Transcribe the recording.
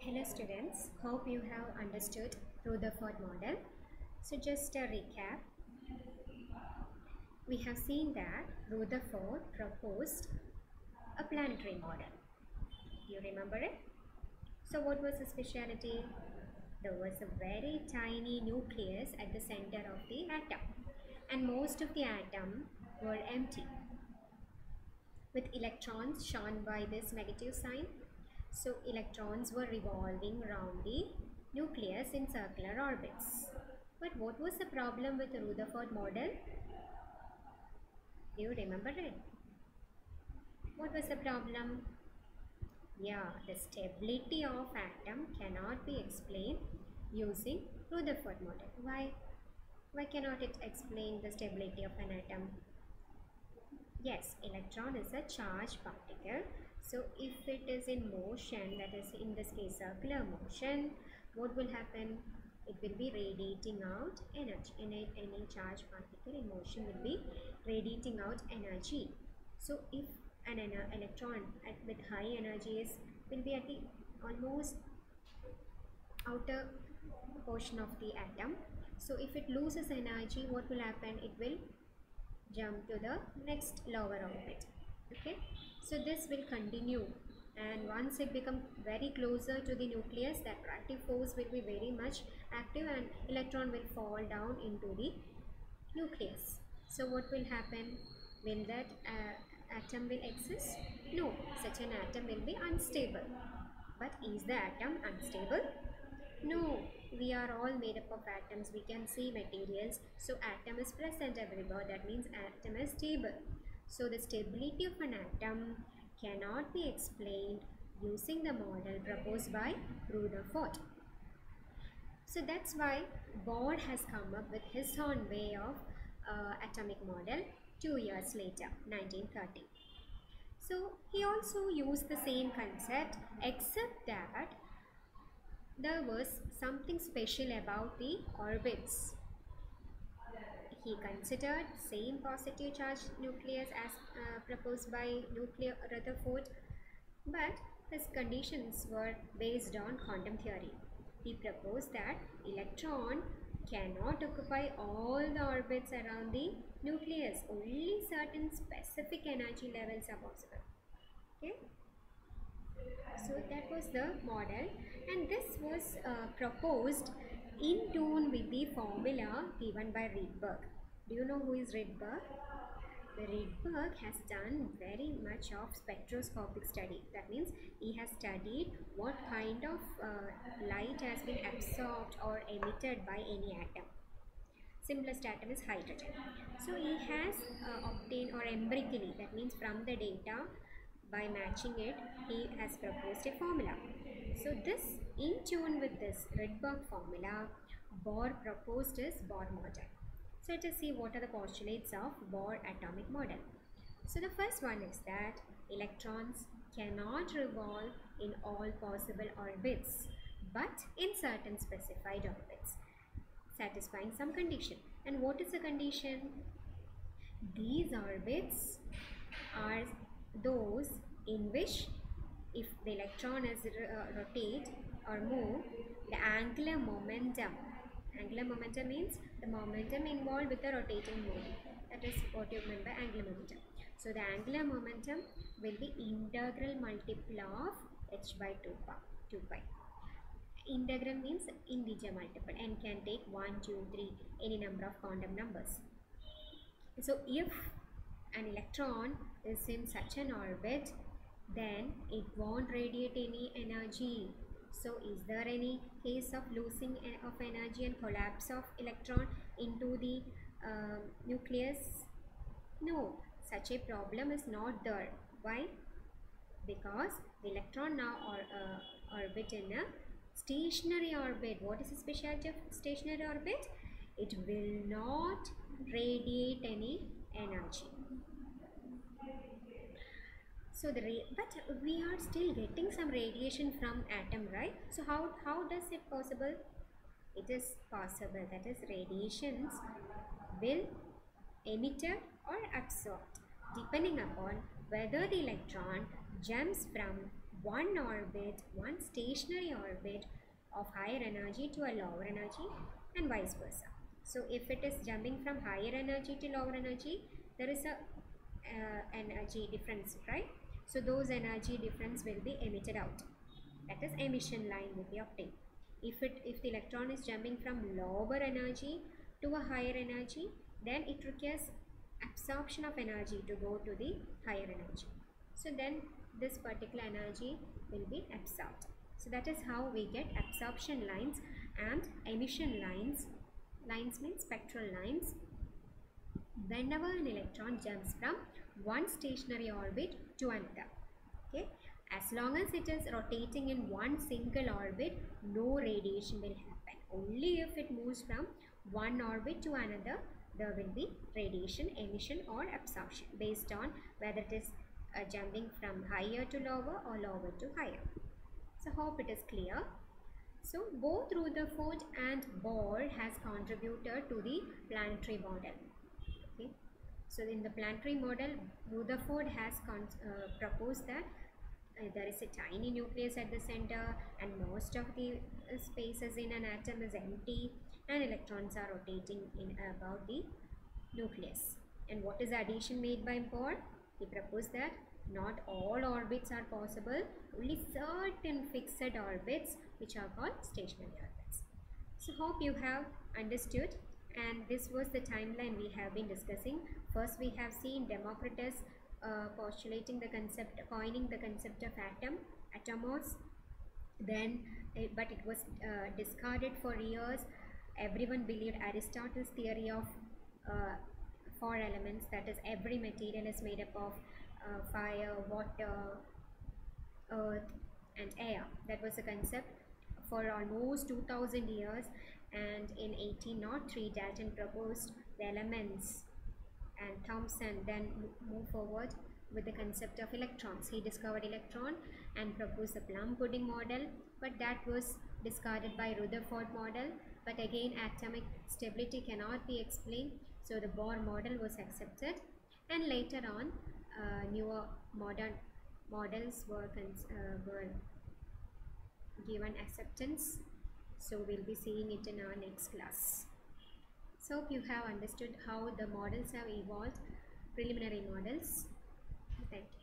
Hello students, hope you have understood Rutherford model. So just a recap, we have seen that Rutherford proposed a planetary model. Do you remember it? So what was the speciality? There was a very tiny nucleus at the center of the atom, and most of the atom were empty, with electrons shown by this negative sign. So electrons were revolving around the nucleus in circular orbits. But what was the problem with the Rutherford model? Do you remember it? What was the problem? Yeah, the stability of atom cannot be explained using Rutherford model. Why? Why cannot it explain the stability of an atom? Yes, electron is a charged particle. So if it is in motion, that is in this case circular motion, what will happen? It will be radiating out energy. Any charged particle in motion will be radiating out energy. So if an electron with high energy will be at the almost outer portion of the atom. So if it loses energy, what will happen? It will jump to the next lower orbit. Okay, so this will continue, and once it becomes very closer to the nucleus, the attractive force will be very much active and electron will fall down into the nucleus. So what will happen? Will that atom will exist? No, such an atom will be unstable. But is the atom unstable? No, we are all made up of atoms. We can see materials. So atom is present everywhere. That means atom is stable. So the stability of an atom cannot be explained using the model proposed by Rutherford. So that's why Bohr has come up with his own way of atomic model 2 years later, 1930. So he also used the same concept, except that there was something special about the orbits. He considered same positive charge nucleus as proposed by Rutherford, but his conditions were based on quantum theory. He proposed that electron cannot occupy all the orbits around the nucleus. Only certain specific energy levels are possible. Okay. So that was the model, and this was proposed in tune with the formula given by Rydberg. Do you know who is Rydberg? The Rydberg has done very much of spectroscopic study. That means he has studied what kind of light has been absorbed or emitted by any atom. Simplest atom is hydrogen. So he has obtained, or empirically, that means from the data, by matching it, he has proposed a formula. So this, in tune with this Rydberg formula, Bohr proposed his Bohr model. So let us see what are the postulates of Bohr atomic model. So the first one is that electrons cannot revolve in all possible orbits, but in certain specified orbits, satisfying some condition. And what is the condition? These orbits are those in which if the electron is rotate or move, the angular momentum means the momentum involved with the rotating body. That is what you mean by angular momentum. So the angular momentum will be integral multiple of h by 2 pi. Integral means integer multiple, and can take 1, 2, 3, any number of quantum numbers. So if an electron is in such an orbit, then it won't radiate any energy. So is there any case of losing of energy and collapse of electron into the nucleus? No, such a problem is not there. Why? Because the electron now orbit in a stationary orbit. What is the specialty of stationary orbit? It will not radiate any energy. So but we are still getting some radiation from atom, right? So how does it possible? It is possible, that is, radiations will emitted or absorbed depending upon whether the electron jumps from one orbit, one stationary orbit of higher energy to a lower energy and vice versa. So if it is jumping from higher energy to lower energy, there is a energy difference, right? So those energy difference will be emitted out. That is, emission line will be obtained. If the electron is jumping from lower energy to a higher energy, then it requires absorption of energy to go to the higher energy. So then this particular energy will be absorbed. So that is how we get absorption lines and emission lines. Lines means spectral lines. Whenever an electron jumps from one stationary orbit to another, okay, as long as it is rotating in one single orbit, no radiation will happen. Only if it moves from one orbit to another, there will be radiation, emission or absorption based on whether it is jumping from higher to lower or lower to higher. So hope it is clear. So both Rutherford and Bohr has contributed to the planetary model. Okay. So in the planetary model, Rutherford has proposed that there is a tiny nucleus at the center and most of the spaces in an atom is empty and electrons are rotating in about the nucleus. And what is the addition made by Bohr? He proposed that not all orbits are possible, only certain fixed orbits which are called stationary orbits. So hope you have understood, and this was the timeline we have been discussing. First we have seen Democritus postulating the concept, coining the concept of atomos. Then but it was discarded for years. Everyone believed Aristotle's theory of four elements, that is every material is made up of fire, water, earth and air. That was a concept for almost 2000 years, and in 1803 Dalton proposed the elements and Thomson then moved forward with the concept of electrons. He discovered electron and proposed the plum pudding model, but that was discarded by Rutherford model. But again, atomic stability cannot be explained, so the Bohr model was accepted, and later on newer modern models were given acceptance. So we'll be seeing it in our next class. So hope you have understood how the models have evolved, preliminary models. Thank you.